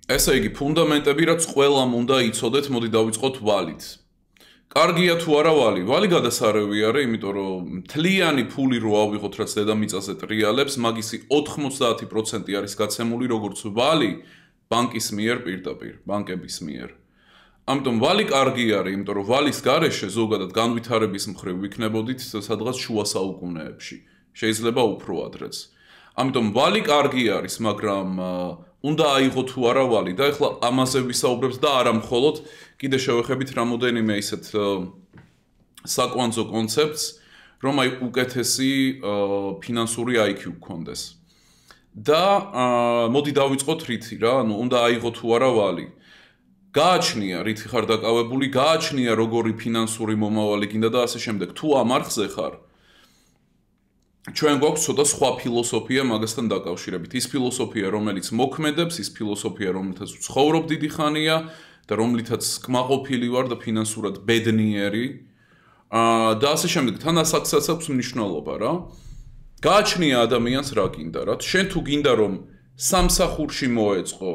ესე იგი, ფუნდამენტები რაც ყველამ უნდა იცოდეთ, მოდი დავიწყოთ ვალით. კარგია თუ არა ვალი? ვალი გადასარევი არის, იმიტომ რომ მთლიანი ფული რო ავიღოთ, რაც დედამიწაზე ტრიალებს, მაგისი 90% არის გაცემული როგორც ვალი ბანკის მიერ პირდაპირ, ბანკების მიერ. ამიტომ ვალი კარგი არის, იმიტომ რომ ვალის გარეშე ზოგადად განვითარების მხრივ ვიქნებოდით სადღაც შუა საუკუნეებში. შეიძლება უფრო ადრეც. ამიტომ ვალი კარგი არის, მაგრამ უნდა აიღო თუ არა ვალი და ეხლა ამაზე ვისაუბრებთ და არა მხოლოდ კიდე შევეხებით რამოდენიმე ისეთ საკვანძო კონცეფტს, რომ აი უკეთესი ფინანსური IQ გქონდეს. და მოდი დავიწყოთ რითი რა, ანუ უნდა აიღო თუ არა ვალი. გააჩნია რითი ხარ დაკავებული, გააჩნია როგორი ფინანსური მომავალი გინდა და ასე შემდეგ. თუ ამ არხზე ხარ, ჩვენ გვაქვს ცოტა სხვა ფილოსოფია მაგასთან დაკავშირებით. ის ფილოსოფია, რომელიც მოქმედებს, ის ფილოსოფია, რომელთაც ვცხოვრობ დიდი ხანია და რომლითაც კმაყოფილი ვარ და ფინანსურად ბედნიერი. და ასე შემდეგ. თან ასაკსაც აქვს მნიშვნელობა რა. გააჩნია ადამიანს რა გინდა რა. შენ თუ გინდა რომ სამსახურში მოეწყო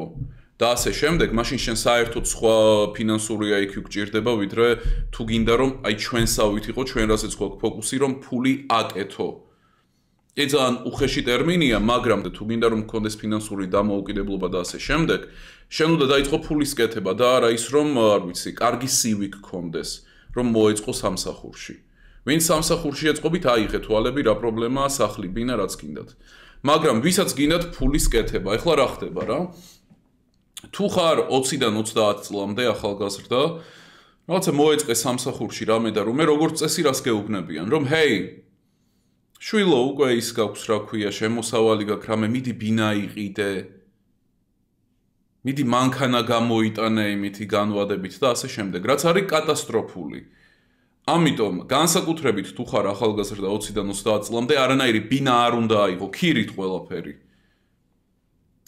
და ასე შემდეგ, მაშინ შენ საერთოდ სხვა ფინანსური IQ გჭირდება, ვიდრე თუ გინდა რომ აი ჩვენსავით იყო, ჩვენ რასაც გვაქვს ფოკუსი, რომ ფული აკეთო. ძალიან უხეში ტერმინია, მაგრამ თუ გინდა რომ გქონდეს ფინანსური დამოუკიდებლობა და ასე შემდეგ, შენ უნდა დაიწყო ფულის კეთება და არა ის რომ, არ ვიცი, კარგი CV გქონდეს, რომ მოეწყო სამსახურში. ვინც სამსახურში ეწყობით, აიღე თვალები, რა პრობლემაა, სახლი, ბინა, რაც გინდათ. მაგრამ ვისაც გინდათ ფულის კეთება, ეხლა რა ხდება რა? თუ ხარ 20-დან 30 წლამდე ახალგაზრდა, რაღაცა მოეწყე სამსახურში რამე და რომე როგორც წესი რას გეუბნებიან, რომ ჰეი, შვილო, უკვე ის გაქვს რა ქვია, შემოსავალი გაქვს რამე, მიდი ბინა იყიდე. მიდი მანქანა გამოიტანე იმითი განვადებით და ასე შემდეგ, რაც არის კატასტროფული. ამიტომ განსაკუთრებით თუ ხარ ახალგაზრდა 20-დან 30 წლამდე, არანაირი ბინა არ უნდა აიღო, ქირით ყველაფერი.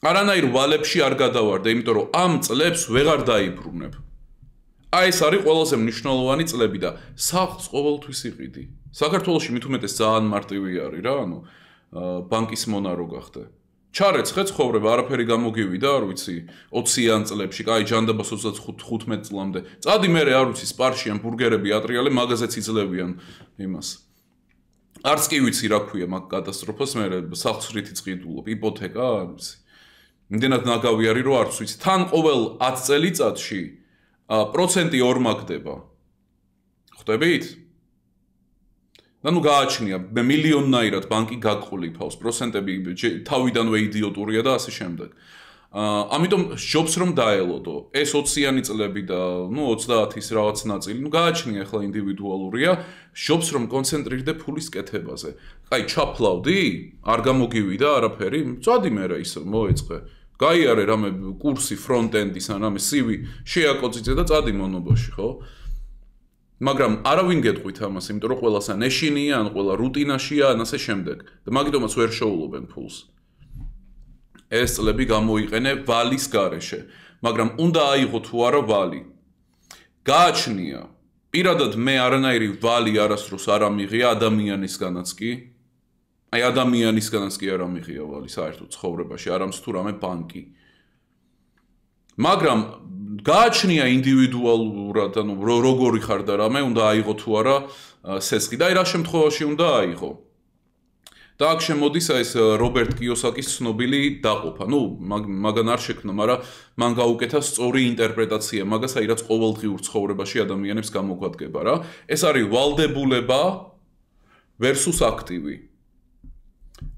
არანაირ ვალებში არ გადავარდე, იმიტომ რომ ამ წლებს ვეღარ დაიბრუნებ. აი ეს არის ყველაზე მნიშვნელოვანი წლები და სახლს ყოველთვის იყიდი. საქართველოში მით უმეტეს ძალიან მარტივი არის რა, ანუ ბანკის მონარო გახდე. ჩარეცხე ცხოვრება, არაფერი გამოგივიდა, არ ვიცი, 20-იან წლებში, კაი ჯანდაბას 25 წლამდე. წადი მერე, არ ვიცი, სპარში ან ბურგერები ატრიალე, მაგაზეც იძლევიან იმას. არც კი ვიცი რა ქვია მაგ კატასტროფას, მერე სახლს რითი წყიდულობ, იპოთეკა, არ ვიცი. იმდენად ნაგავი არის, რომ არც ვიცი. თან ყოველ 10 წელიწადში პროცენტი 2 მაგდება. ხვდებით? და ნუ გააჩნია, მილიონნაირად ბანკი გაგყოლიფავს, პროცენტები თავიდანვე იდიოტურია და ასე შემდეგ. ამიტომ ჯობს რომ დაელოდო. ეს 20-იანი წლები და ნუ 30-ის რაღაც ნაწილი, ნუ გააჩნია ახლა ინდივიდუალურია, ჯობს რომ კონცენტრირდე ფულის კეთებაზე. აი, ჩაფლავდი, არ გამოგივიდა არაფერი, წადი მერე ისე მოეწყე. გაიარე რამე კურსი ფრონტენდის ან რამე CV შეაკოწიწე და წადი მონობაში, ხო? მაგრამ არავინ გეტყვით ამას, იმიტომ რომ ყველას ან ეშინია, ან ყველა რუტინაშია, ან ასე შემდეგ. და მაგიტომაც ვერ შეულობენ ფულს. ეს წლები გამოიყენე ვალის გარეშე, მაგრამ უნდა აიღო თუ არა ვალი. გააჩნია, პირადად მე არანაირი ვალი არასდროს არ ამიღია ადამიანისგანაც კი. აი ადამიანისგანაც კი არ ამიღია ვალი საერთოდ ცხოვრებაში, არამც თუ რამე ბანკი. მაგრამ გააჩნია ინდივიდუალურად, ანუ როგორი ხარ და რამე, უნდა აიღო თუ არა სესხი და აი რა შემთხვევაში უნდა აიღო. და აქ შემოდის ეს რობერტ კიოსაკის ცნობილი დაყოფა. ნუ მაგან არ შექმნა, მაგრამ მან გაუკეთა სწორი ინტერპრეტაცია მაგას, აი რაც ყოველდღიურ ცხოვრებაში ადამიანებს გამოგვადგება რა. ეს არის ვალდებულება versus აქტივი.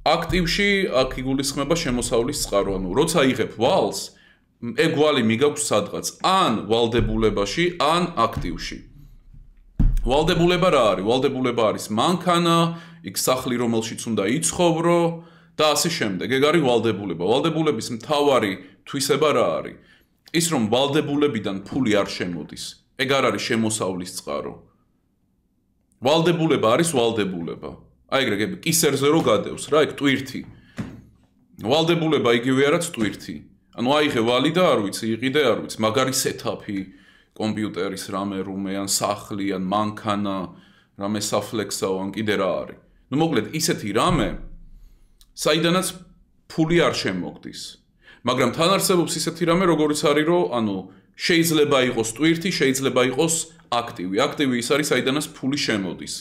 აქტივში აქ იგულისხმება შემოსავლის წყარო, ანუ როცა იღებ ვალს, ეგ ვალი მიგაქვს სადღაც, ან ვალდებულებაში, ან აქტივში. ვალდებულება რა არის? ვალდებულება არის მანქანა, იქ სახლი, რომელშიც უნდა იცხოვრო და ასე შემდეგ. ეგ არის ვალდებულება. ვალდებულების მთავარი თვისება რა არის? ის რომ ვალდებულებიდან ფული არ შემოდის. ეგ არ არის შემოსავლის წყარო. ვალდებულება არის ვალდებულება. აი ეგრე კისერზე რო გადევს რა, ეგ ტვირთი. ვალდებულება იგივე არაც ტვირთი. ანუ აიღე ვალი და არ ვიცი, იყიდე, არ ვიცი, მაგარი სეტაპი, კომპიუტერის რამე, ან სახლი, ან მანქანა, რამე საფლექსაო, ან კიდე რა არის. ნუ მოკლედ ისეთი რამე, საიდანაც ფული არ შემოგდის. მაგრამ თან არსებობს ისეთი რამე, როგორიც არის, რომ ანუ შეიძლება იყოს ტვირთი, შეიძლება იყოს აქტივი. აქტივი ის არის, საიდანაც ფული შემოდის.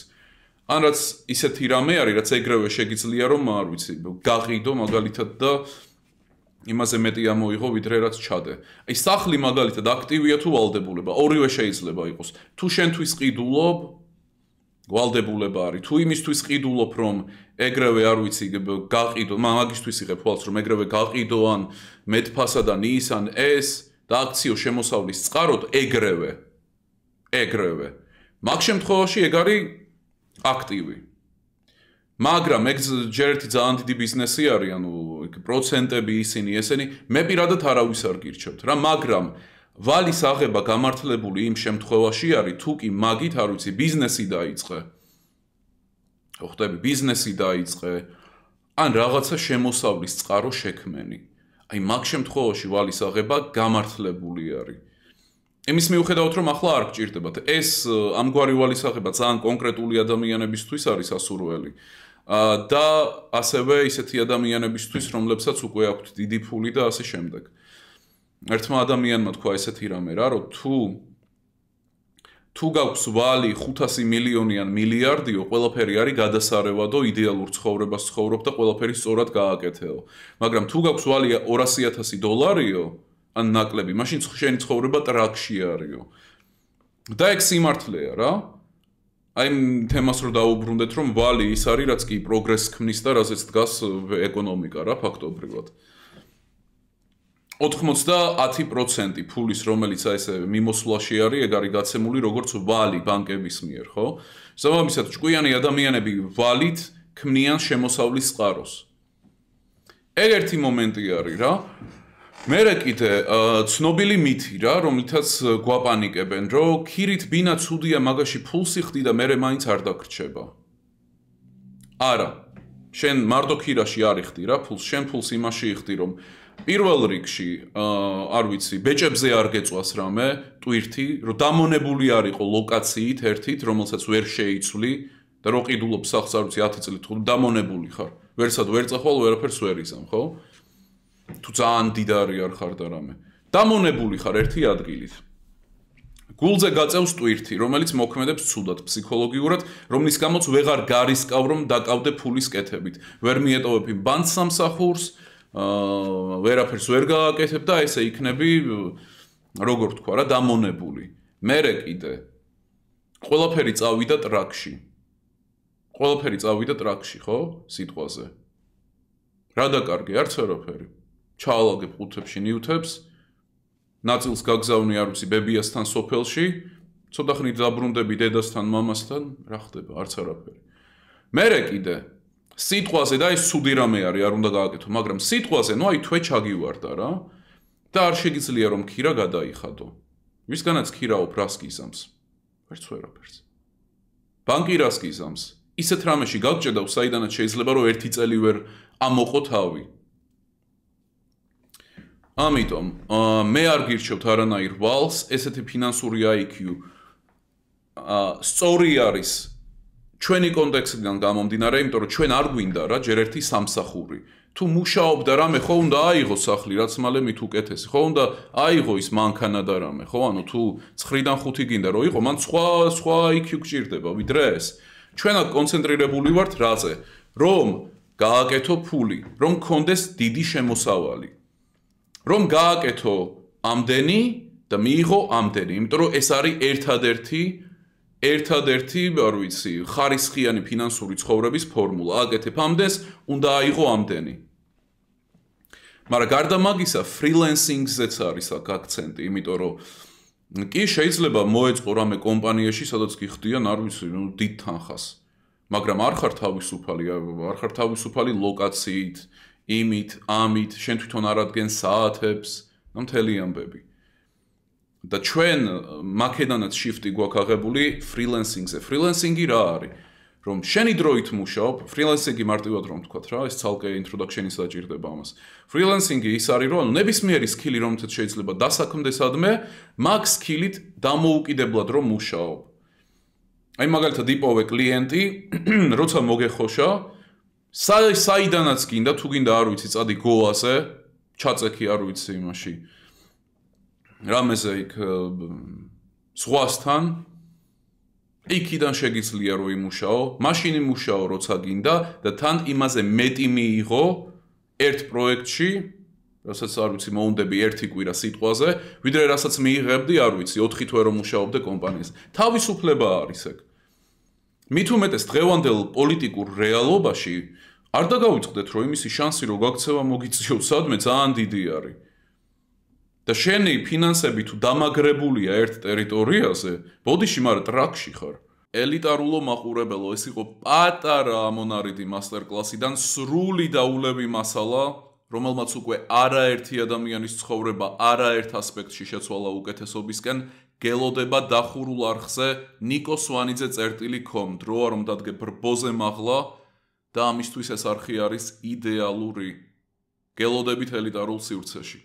ან რაც ისეთი რამე არის, რაც ეგრევე შეგიძლია რომ არ ვიცი, გაყიდო მაგალითად და იმაზე მეტი ამოიღო, ვიდრე რაც ჩადე. აი სახლი მაგალითად აქტივია თუ ვალდებულება, ორივე შეიძლება იყოს. თუ შენთვის ყიდულობ, ვალდებულება არის. თუ იმისთვის ყიდულობ, რომ ეგრევე არ ვიცი, გაყიდო, მაგისთვის იღებ თვალს, რომ ეგრევე გაყიდო ან მეტფასად ან ის ან ეს და აქციო შემოსავლის წყაროდ ეგრევე. მაგ შემთხვევაში ეგ არის აქტივი. მაგრამ ეგ ჯერ ერთი ძალიან დიდი ბიზნესი არის, ანუ პროცენტები ისინი ესენი, მე პირადად არავის არ გირჩევთ რა, მაგრამ ვალის აღება გამართლებული იმ შემთხვევაში არის, თუ კი მაგით არ ვიცი, ბიზნესი დაიწყე. ხვდები, ბიზნესი დაიწყე, ან რაღაცა შემოსავლის წყარო შექმენი. აი მაგ შემთხვევაში ვალის აღება გამართლებული არის. იმის მიუხედავად, რომ ახლა არ გჭირდებათ, ეს ამგვარი ვალის აღება ძალიან კონკრეტული ადამიანებისთვის არის ასურველი. და ასევე ისეთი ადამიანებისთვის, რომლებსაც უკვე აქვთ დიდი ფული და ასე შემდეგ. ერთმა ადამიანმა თქვა ესეთი რამე რა, რომ თუ გაქვს ვალი 500 მილიონი ან მილიარდიო, ყველაფერი არის გადასარევადო, იდეალურ ცხოვრებას ცხოვრობ და ყველაფერი სწორად გააკეთეო. მაგრამ თუ გაქვს ვალი 200,000 დოლარიო, ან ნაკლები, მაშინ შენი ცხოვრება ტრაქში არისო. და ეგ სიმართლეა რა. აი თემას რო დაუბრუნდეთ, რომ ვალი ის არის, რაც კი პროგრესს ქმნის და რაზეც დგას ეკონომიკა რა, ფაქტობრივად. 90% ფულის, რომელიც ესე მიმოსვლაში არის, ეგ არის გაცემული როგორც ვალი ბანკების მიერ, ხო? შესაბამისად, ჭკვიანი ადამიანები ვალით ქმნიან შემოსავლის წყაროს. ეგ ერთი მომენტი არის რა. მერე კიდე ცნობილი მითი რა, რომლითაც გვაპანიკებენ, რომ ქირით ბინა ცუდია, მაგაში ფულს იხდი და მერე მაინც არ დაგრჩება. არა. შენ მარტო ქირაში არ იხდი რა, ფულს, შენ ფულს იმაში იხდი, რომ პირველ რიგში, არ ვიცი, ბეჭებზე არ გეწვას რამე, ტვირთი, რომ დამონებული არ იყო ლოკაციით ერთით, რომელსაც ვერ შეიცვლი და რო ყიდულობ სახლს, არ ვიცი, 10 წლით, დამონებული ხარ. ვერსად ვერ წახვალ, ვერაფერს ვერ იზამ, ხო? თუ ძალიან დიდარი არ ხარ და რამე. დამონებული ხარ ერთი ადგილით. გულზე გაწევს ტვირთი, რომელიც მოქმედებს ცუდად ფსიქოლოგიურად, რომლის გამოც ვეღარ გარისკავ, რომ დაკავდე ფულის კეთებით. ვერ მიეტოვებ იმ ბანკს სამსახურს, ვერაფერს ვერ გააკეთებ და ესე იქნები, როგორ თქვა რა, დამონებული. მერე კიდე ყველაფერი წავიდა ტრაქში. ყველაფერი წავიდა ტრაქში, ხო? სიტყვაზე. რა დაკარგე, არც ვერაფერი. ჩაალაგებ ყუთებში ნივთებს, ნაწილს გაგზავნი არ ვიცი ბებიასთან სოფელში, ცოტა ხნით დაბრუნდები დედასთან, მამასთან, რა ხდება, არც არაფერი. მერე კიდე სიტყვაზე და ეს ცუდი რამე არის, არ უნდა გააკეთო, მაგრამ სიტყვაზე, ნუ აი თვე ჩაგივარდა რა და არ შეგიძლია რომ ქირა გადაიხადო. ვისგანაც ქირაობ რას გიზამს? ვერც ვერაფერს. ბანკი რას გიზამს? ისეთ რამეში გაგჭედავ, საიდანაც შეიძლება რომ ერთი წელი ვერ ამოყო თავი. ამიტომ მე არ გირჩევთ არანაირ ვალს, ესეთი ფინანსური IQ სწორი არის ჩვენი კონტექსტიდან გამომდინარე, იმიტომ რომ ჩვენ არ გვინდა რა ჯერ ერთი სამსახური. თუ მუშაობ და რამე ხო უნდა აიღო სახლი, რაც მალე მით უკეთესი, ხო უნდა აიღო ის მანქანა და რამე, ხო, ანუ თუ 9-დან 5 გინდა რომ იყო, მან სხვა IQ გჭირდება, ვიდრე ეს. ჩვენ აქ კონცენტრირებული ვართ რაზე? რომ გააკეთო ფული, რომ გქონდეს დიდი შემოსავალი. რომ გააკეთო ამდენი და მიიღო ამდენი, იმიტომ რომ ეს არის ერთადერთი, არ ვიცი, ხარისხიანი ფინანსური ცხოვრების ფორმულა. აკეთებ ამდენს, უნდა აიღო ამდენი. მაგრამ გარდა მაგისა, ფრილენსინგზეც არის აქ აქცენტი, იმიტომ რომ კი შეიძლება მოეწყო რამე კომპანიაში, სადაც გიხდიან, არ ვიცი, დიდ თანხას. მაგრამ არ ხარ თავისუფალი ლოკაციით, იმით, ამით, შენ თვითონ არ ადგენს საათებს, და მთელი ამბები. და ჩვენ მაქედანაც შიფტი გვაქვს აღებული ფრილენსინგზე. ფრილენსინგი რა არის? რომ შენი დროით მუშაობ, ფრილენსინგი მარტივად რომ ვთქვათ რა, ეს ცალკე ინტროდაქშენი საჭირდება ამას. ფრილენსინგი ის არის, რომ ნებისმიერი სკილი, რომელსაც შეიძლება დასაქმდესადმე, მაგ სკილით დამოუკიდებლად რომ მუშაობ. აი მაგალითად იპოვე კლიენტი, როცა მოგეხოშა, საიდანაც გინდა, თუ გინდა არ ვიცი, წადი გოაზე, ჩაწექი არ ვიცი იმაში რამეზე იქ ზღვასთან იქიდან შეგიძლია რომ იმუშაო მაშინ იმუშაო როცა გინდა და თან იმაზე მეტი მიიღო ერთ პროექტში რასაც არ ვიცი მოუნდები ერთი კვირა სიტყვაზე ვიდრე რასაც მიიღებდი არ ვიცი 4 თვე რომ მუშაობდე კომპანიას თავისუფლება არის ეგ მით უმეტეს დღევანდელ პოლიტიკურ რეალობაში არ დაგავიწყდეთ რომ იმისი შანსი რომ გაქცევა მოგიწიო სადმე ძალიან დიდი არის და შენი ფინანსები თუ დამაგრებულია ერთ ტერიტორიაზე ბოდიში მაგრამ ტრაქში ხარ ელიტარულო მაყურებელო ეს იყო პატარა ამონარიდი მასტერკლასიდან სრული დაულევი მასალა რომელმაც უკვე არაერთი ადამიანის ცხოვრება არაერთ ასპექტში შეცვალა უკეთესობისკენ გელოდება დახურულ არხზე ნიკო სვანიძე.com დრო არ რომ დადგე ბრბოზე მაღლა და ამისთვის ეს არხი არის იდეალური გელოდებით ელიტარულ სივრცეში